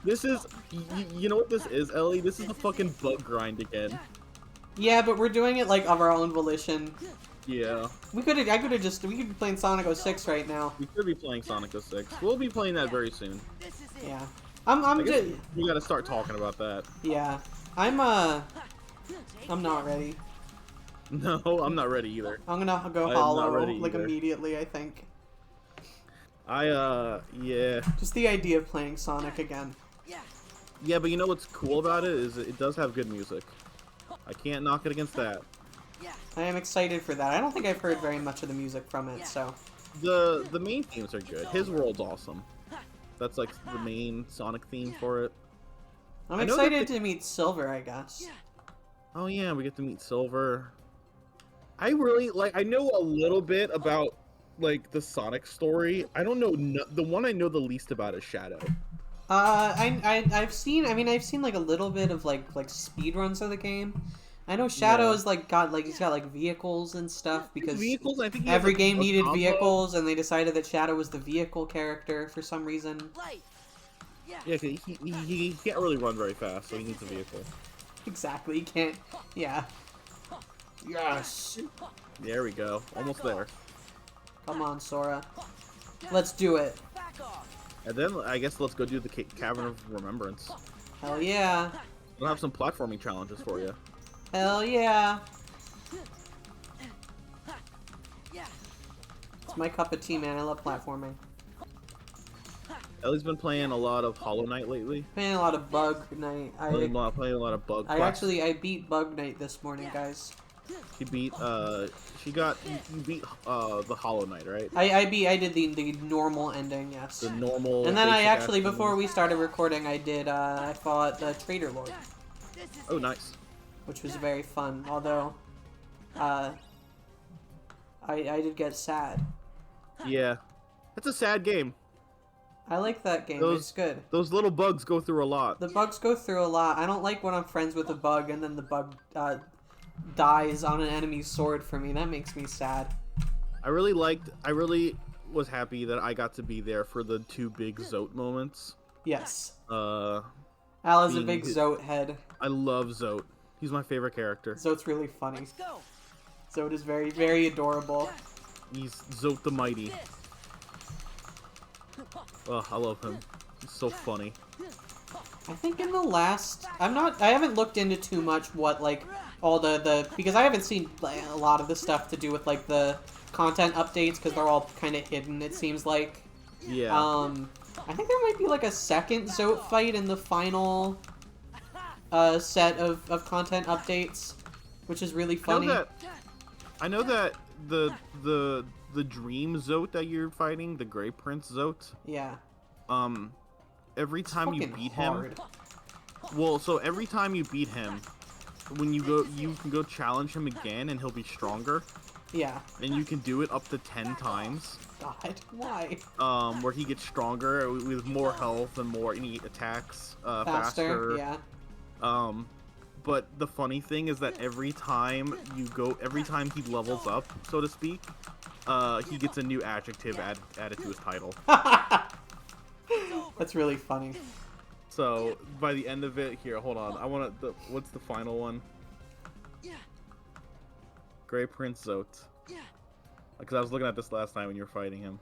This is, you know what this is, Ellie? This is the fucking bug grind again. Yeah, but we're doing it like of our own volition. Yeah. We could be playing Sonic 06 right now. We could be playing Sonic 06. We'll be playing that very soon. Yeah. I guess just we gotta start talking about that. Yeah. I'm not ready. No, I'm not ready either. I'm gonna go I am hollow not ready like either. immediately, I think. Yeah. Just the idea of playing Sonic again. Yeah, but you know what's cool about it is it does have good music. I can't knock it against that. I am excited for that. I don't think I've heard very much of the music from it, so. The main themes are good. His world's awesome. That's like the main Sonic theme for it. I'm excited to meet Silver, I guess. Oh yeah, we get to meet Silver. I really I know a little bit about like the Sonic story. I don't know the one I know the least about is Shadow. I've seen like a little bit of like speed runs of the game. I know Shadow's he's got like vehicles and stuff because vehicles. I think every game needed vehicles, and they decided that Shadow was the vehicle character for some reason. Yeah, he can't really run very fast, so he needs a vehicle. Exactly, he can't. Yeah. Yes. There we go. Almost there. Come on, Sora. Let's do it. And then I guess let's go do the Cavern of Remembrance. Hell yeah. We'll have some platforming challenges for you. Hell yeah. It's my cup of tea, man. I love platforming. Ellie's been playing a lot of Hollow Knight lately. Playing a lot of Bug Knight. Playing a lot of Bug. I beat Bug Knight this morning, guys. She beat you beat the Hollow Knight, right? I did the normal ending, yes. The normal. And then I actually, before we started recording, I fought the Traitor Lord. Oh, nice. Which was very fun, although I did get sad. Yeah. It's a sad game. I like that game. It's good. Those little bugs go through a lot. The bugs go through a lot. I don't like when I'm friends with a bug and then the bug dies on an enemy's sword for me. That makes me sad. I really was happy that I got to be there for the two big Zote moments. Yes. Al is a big Zote head. I love Zote. He's my favorite character. Zote's really funny. Zote is very, very adorable. He's Zote the Mighty. Oh, I love him. He's so funny. I think in the last... I haven't looked into too much what, like, all because I haven't seen like, a lot of the stuff to do with, like, the content updates, because they're all kind of hidden, it seems like. Yeah. I think there might be, like, a second Zote fight in the final set of content updates, which is really funny. I know that the Dream Zote that you're fighting, the Grey Prince Zote. Yeah. Every time you beat him. Well, so every time you beat him, when you can go challenge him again, and he'll be stronger. Yeah. And you can do it up to 10 times. God, why? Where he gets stronger with more health and more any attacks faster. Yeah. But the funny thing is that every time he levels up, so to speak, he gets a new adjective added to his title. That's really funny. So by the end of it, here, hold on. What's the final one? Grey Prince Zote. Because I was looking at this last time when you were fighting him.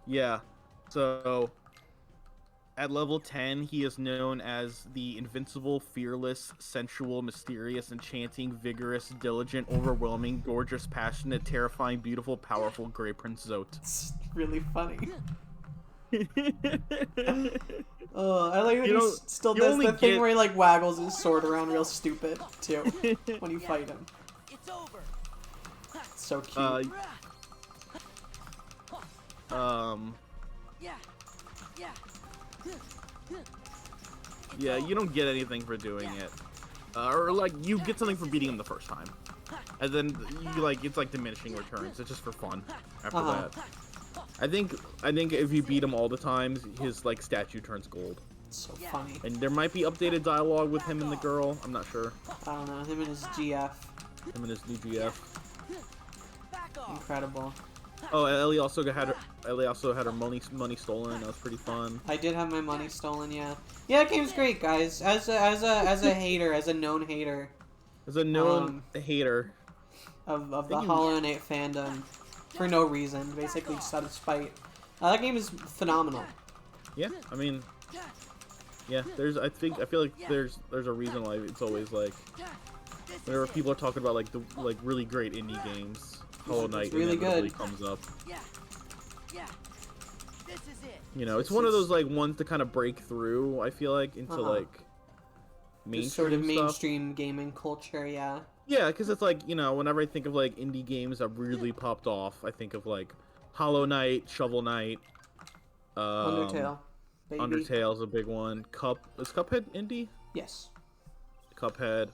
Yeah. So at level 10, he is known as the invincible, fearless, sensual, mysterious, enchanting, vigorous, diligent, overwhelming, gorgeous, passionate, terrifying, beautiful, powerful Grey Prince Zote. It's really funny. I like that he still does the thing where he like waggles his sword around real stupid too when you fight him. It's over. It's so cute. Yeah, you don't get anything for doing it, or like you get something for beating him the first time, and then it's like diminishing returns. It's just for fun after that. I think if you beat him all the times, his like statue turns gold. It's so funny. And there might be updated dialogue with him and the girl. I'm not sure. I don't know. Him and his GF. Him and his new GF. Incredible. Oh, Ellie also had her money stolen. That was pretty fun. I did have my money stolen, yeah. Yeah, that game's great, guys. As a hater, as a known hater As a known hater of the Hollow Knight fandom, for no reason, basically just out of spite. That game is phenomenal. Yeah, I mean, yeah. I feel like there's a reason why it's always like, whenever people are talking about like the really great indie games, Hollow Knight really inevitably good. comes up. This is it. You know, it's one of those like ones to kind of break through. I feel like into like mainstream Just sort of stuff. mainstream gaming culture, yeah. Yeah, because it's like, you know, whenever I think of like indie games that really popped off, I think of like Hollow Knight, Shovel Knight, Undertale. Baby. Undertale's a big one. Is Cuphead indie? Yes. Cuphead.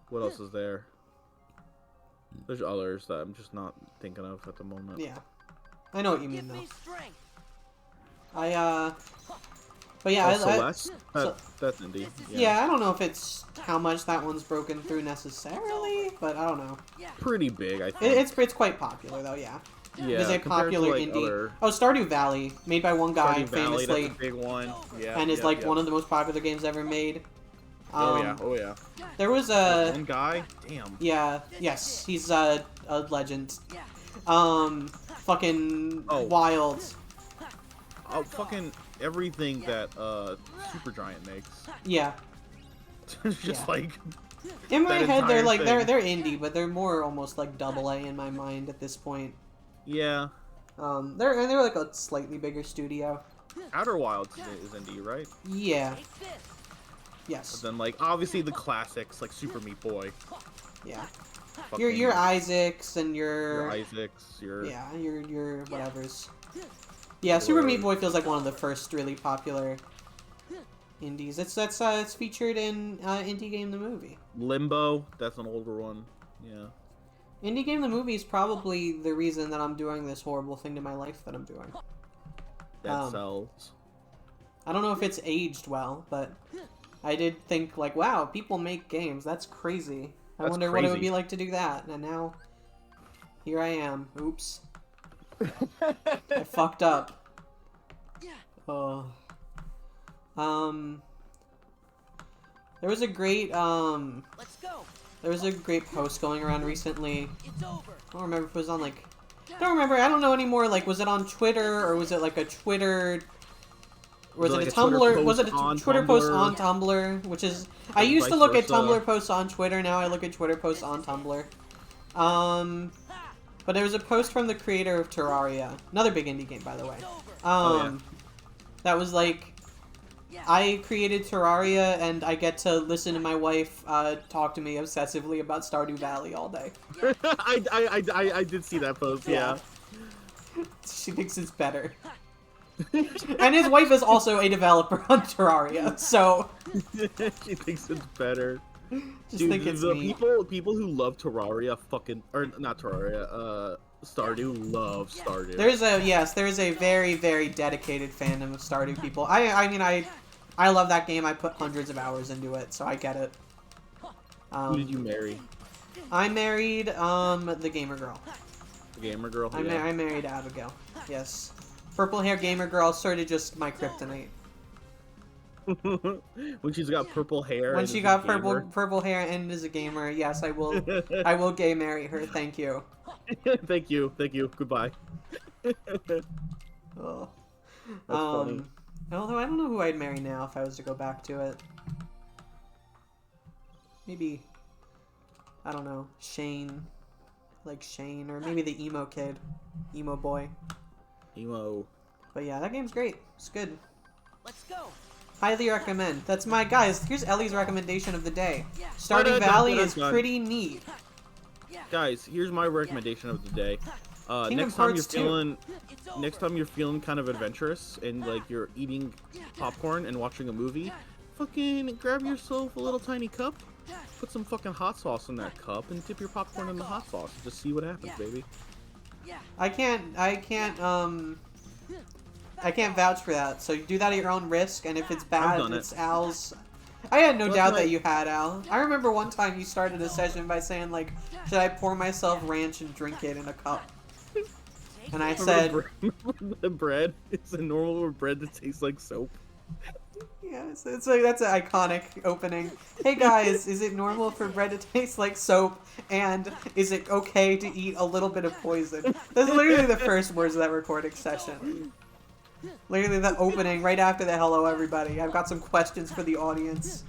What else is there? There's others that I'm just not thinking of at the moment. Yeah. I know what you mean, Give though. me strength. But yeah, Celeste? That's indie. Yeah, I don't know if it's how much that one's broken through necessarily, but I don't know. Pretty big, I think. It's quite popular, though, yeah. Yeah, It is a compared to, popular like, indie. other- Oh, Stardew Valley, made by one guy, Stardew Valley, famously, that's a big one. Yeah, and is yeah, like yeah. one of the most popular games ever made. Oh yeah. There was a... One guy? Damn. Yeah, yes, he's a legend. Fucking Oh. wild. Oh, fucking everything that Supergiant makes. Yeah. It's just Yeah. like In my that head, they're entire like thing. they're indie, but they're more almost like double A in my mind at this point. yeah. They're like a slightly bigger studio. Outer Wilds is indie, right? Yeah. Take this. Yes. But then like obviously the classics like Super Meat Boy. Yeah. Fucking Your Isaacs and your Isaacs, your yeah, your whatevers. Yeah, Super Meat Boy feels like one of the first really popular indies. It's featured in Indie Game the Movie. Limbo. That's an older one. Yeah. Indie Game the Movie is probably the reason that I'm doing this horrible thing to my life that I'm doing. Dead Cells. I don't know if it's aged well, but I did think like, wow, people make games. That's crazy. I That's wonder what it would crazy. be like to do that. And now, here I am. Oops. I fucked up. Oh. There was a great Let's go. there was a great post going around recently. It's over. I don't remember if it was on like I don't remember. I don't know anymore. Like, was it on Twitter or was it like a Twitter? Was it like a a Twitter Tumblr? Was it a post on Twitter post Tumblr? on Tumblr? Which is I used to vice look at versa. Tumblr posts on Twitter. Now I look at Twitter posts on Tumblr. But there was a post from the creator of Terraria, another big indie game, by the way. Oh, That was like, I created Terraria, and I get to listen to my wife talk to me obsessively about Stardew Valley all day. I did see that post. Yeah. She thinks it's better. And his wife is also a developer on Terraria, so She thinks it's better. just think it's the me. people who love Terraria or not Terraria, Stardew love Stardew. There is a very, very dedicated fandom of Stardew people. I mean, I love that game. I put hundreds of hours into it, so I get it. Who did you marry? I married the gamer girl. The gamer girl. I Yeah. married Abigail. Yes, purple hair gamer girl. Sort of just my kryptonite. When she's got purple hair. When and she is a got gamer. purple hair and is a gamer, yes, I will gay marry her. Thank you. Thank you. Goodbye. Oh. That's funny. Although I don't know who I'd marry now if I was to go back to it. Maybe, I don't know, Shane. Like Shane, or maybe the emo kid. Emo boy. Emo. But yeah, that game's great. It's good. Let's go. Highly recommend. That's my, guys, here's Ellie's recommendation of the day. Stardew Dun, dun, Valley dun, is dun. pretty neat. Guys, here's my recommendation of the day. Kingdom Next time you're Hearts 2. feeling, It's over. next time you're feeling kind of adventurous and like you're eating popcorn and watching a movie, fucking grab yourself a little tiny cup, put some fucking hot sauce in that cup, and dip your popcorn in the hot sauce. And just see what happens, baby. I can't vouch for that. So you do that at your own risk, and if it's bad, done it. it's Al's I had no Well, doubt that's that you had, Al. I remember one time you started a session by saying, like, should I pour myself ranch and drink it in a cup? And I said, the bread. It's a normal bread that tastes like soap. yeah, it's like, that's an iconic opening. Hey guys, is it normal for bread to taste like soap? And is it okay to eat a little bit of poison? That's literally the first words of that recording session. Literally the opening right after the hello everybody. I've got some questions for the audience.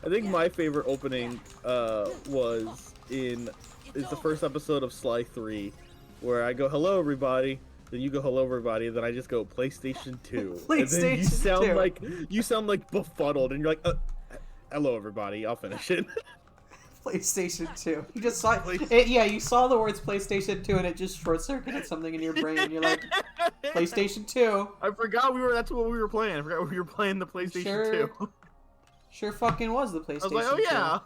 I think my favorite opening is the first episode of Sly 3, where I go hello everybody, then you go hello everybody, then I just go PlayStation 2. And then you sound like befuddled, and you're like, hello everybody, I'll finish it. PlayStation 2. You just saw it. Yeah, you saw the words PlayStation 2 and it just short-circuited something in your brain. And you're like, PlayStation 2. I forgot that's what we were playing. I forgot we were playing the PlayStation 2. Sure fucking was the PlayStation 2. I was like, oh yeah,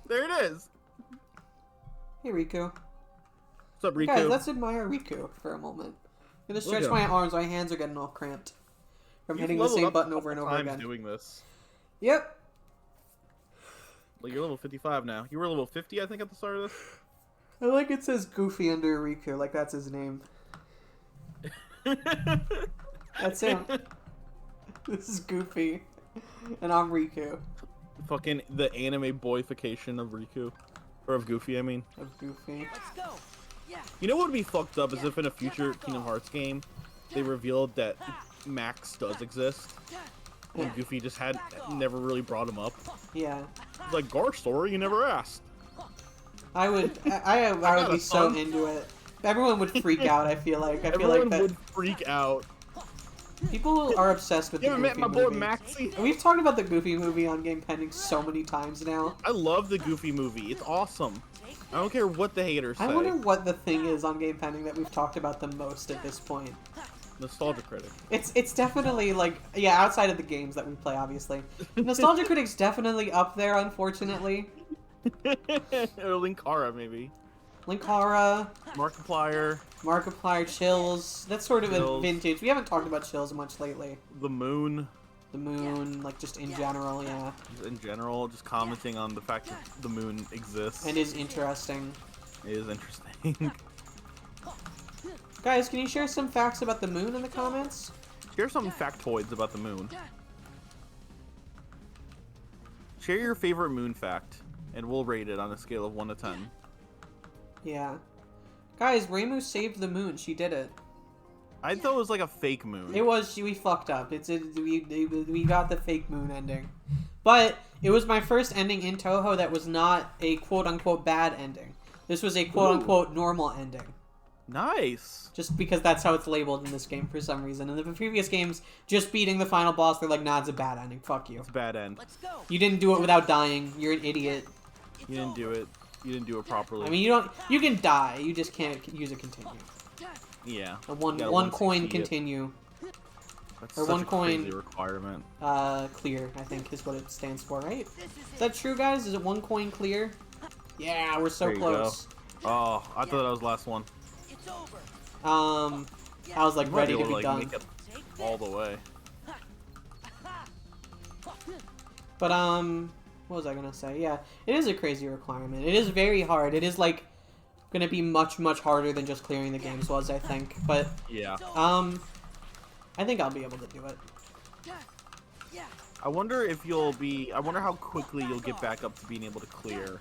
there it is. Hey Riku. What's up, Riku? Guys, let's admire Riku for a moment. I'm gonna stretch my arms. My hands are getting all cramped from hitting the same button over and over again. Doing this. Yep. Like you're level 55 now. You were level 50, I think, at the start of this. I like it says Goofy under Riku, like that's his name. That's him. This is Goofy, and I'm Riku. Fucking the anime boyification of Riku, or of Goofy, I mean. Of Goofy. Let's go. Yeah. You know what would be fucked up is if in a future Kingdom Hearts game, they revealed that Max does exist. And Goofy just never really brought him up. Yeah. It's like, gosh, sorry, you never asked. I would be so into it. Everyone would freak out, I feel like. Everyone would freak out. People are obsessed with the Goofy movie. You ever met my boy Maxie? We've talked about the Goofy movie on Game Pending so many times now. I love the Goofy movie. It's awesome. I don't care what the haters say. I wonder what the thing is on Game Pending that we've talked about the most at this point. Nostalgia Critic. It's definitely like, yeah, outside of the games that we play, obviously. Nostalgia Critic's definitely up there, unfortunately. Or Linkara, maybe. Linkara. Markiplier. Chills. That's sort of a vintage. We haven't talked about Chills much lately. The Moon. The Moon, like just in general, yeah. In general, just commenting on the fact that the Moon exists. And is interesting. It is interesting. Guys, can you share some facts about the Moon in the comments? Share some factoids about the Moon. Share your favorite Moon fact, and we'll rate it on a scale of 1 to 10. Yeah. Guys, Reimu saved the Moon. She did it. I thought it was like a fake moon. It was. We fucked up. We got the fake moon ending. But it was my first ending in Toho that was not a quote-unquote bad ending. This was a quote-unquote normal ending. Nice. Just because that's how it's labeled in this game for some reason. In the previous games, just beating the final boss, they're like, nah, it's a bad ending. Fuck you. It's a bad end. Let's go. You didn't do it without dying. You're an idiot. You didn't do it. You didn't do it properly. I mean, you can die. You just can't use a continue. Yeah. A one coin continue. That's or such one a coin crazy requirement. Clear, I think is what it stands for, right? Is that true, guys? Is it one coin clear? Yeah, we're so close. Go. Oh, I thought that was the last one. It's over. I was like ready to be done. Make it all the way. But what was I gonna say? Yeah, it is a crazy requirement. It is very hard. It is like gonna be much harder than just clearing the games was, I think. But yeah. I think I'll be able to do it. I wonder if I wonder how quickly you'll get back up to being able to clear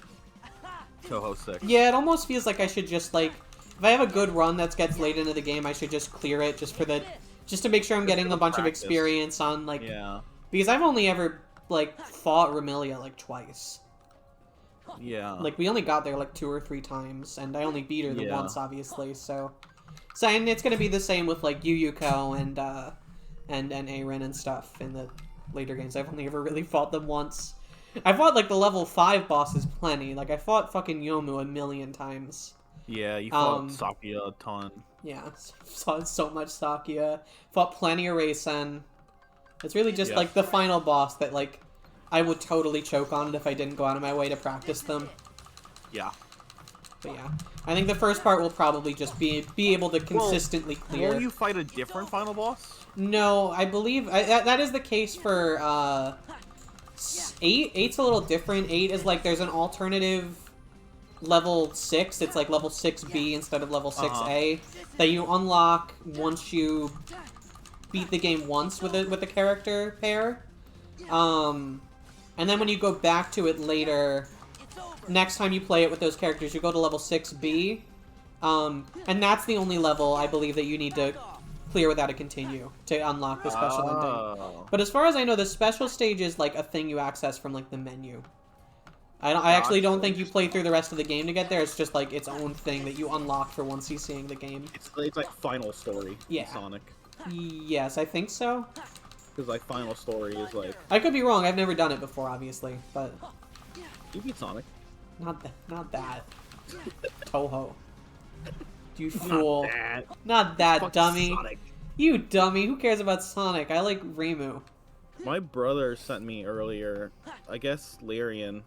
Toho 6. Yeah, it almost feels like I should just like, if I have a good run that gets late into the game, I should just clear it just to make sure I'm getting a bunch of experience on like. Yeah. Because I've only ever like fought Remilia like twice. Yeah. Like we only got there like 2 or 3 times, and I only beat her the once, obviously. So and it's gonna be the same with like Yuyuko and Aren and stuff in the later games. I've only ever really fought them once. I fought like the level 5 bosses plenty. Like I fought fucking Yomu a million times. Yeah, you fought Sakuya a ton. Yeah, fought so much Sakuya. Fought plenty of Reisen. It's really just like the final boss that like I would totally choke on it if I didn't go out of my way to practice them. Yeah. But yeah, I think the first part will probably just be able to consistently clear. Will you fight a different final boss? No, I believe that is the case for Eight's a little different. 8 is like there's an alternative level 6. It's like level 6B instead of level 6A that you unlock once you beat the game once with the character pair. And then when you go back to it later, next time you play it with those characters, you go to level 6B. And that's the only level I believe that you need to clear without a continue to unlock the special ending. But as far as I know, the special stage is like a thing you access from like the menu. I actually don't think you play through the rest of the game to get there. It's just like its own thing that you unlock for once you seeing the game. It's like final story. Yeah. Sonic. Yes, I think so. Because like final story is like. I could be wrong. I've never done it before, obviously, but You beat Sonic. not that. Toho. You fool. Not that. Not that, Fuck dummy. Sonic. You dummy. Who cares about Sonic? I like Remu. My brother sent me earlier, I guess Larian,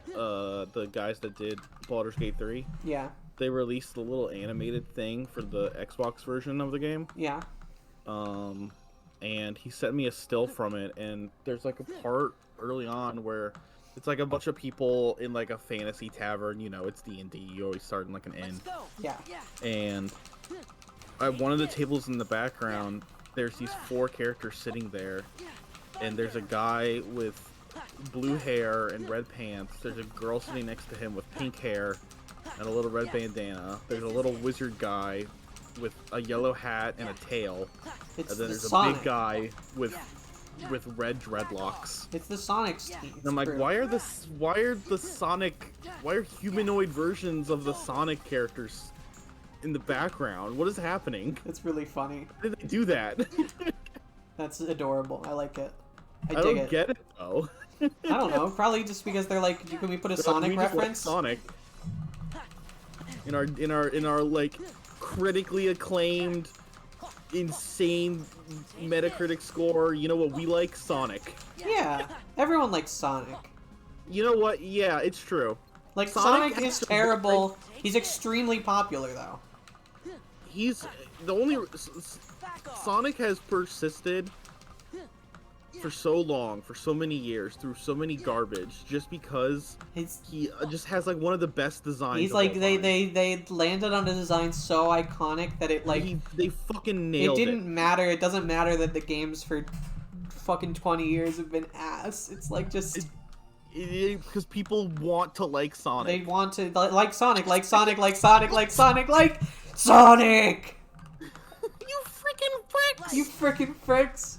the guys that did Baldur's Gate 3, Yeah. they released a little animated thing for the Xbox version of the game. Yeah. And he sent me a still from it, and there's like a part early on where it's like a bunch of people in like a fantasy tavern, you know, it's D&D, you always start in like an inn. Yeah. And at one of the tables in the background, there's these 4 characters sitting there, and there's a guy with blue hair and red pants, there's a girl sitting next to him with pink hair and a little red bandana, there's a little wizard guy with a yellow hat and a tail, It's and then the there's Sonic. a big guy with red dreadlocks. It's the Sonic team. And I'm like, why are humanoid versions of the Sonic characters in the background? What is happening? It's really funny. Why did they do that? That's adorable. I like it. I I dig don't it. get it though. I don't know. Probably just because they're like, can we put a They're like, Sonic "We just like reference? Sonic. In our like critically acclaimed, insane Metacritic score, you know what we like? Sonic. Yeah. Everyone likes Sonic. You know what? Yeah, it's true. Like, Sonic Sonic is has to terrible. He's extremely popular, though. He's the only Sonic has persisted for so long, for so many years, through so many garbage, just because He's he just has like one of the best designs. He's of like all they time. landed on a design so iconic that it like they fucking it nailed it. didn't matter. It doesn't matter that the games for fucking 20 years have been ass. It's like just Because people want to like Sonic. they want to like Sonic, like Sonic, like Sonic, like Sonic, like Sonic. You freaking pricks! You freaking fricks.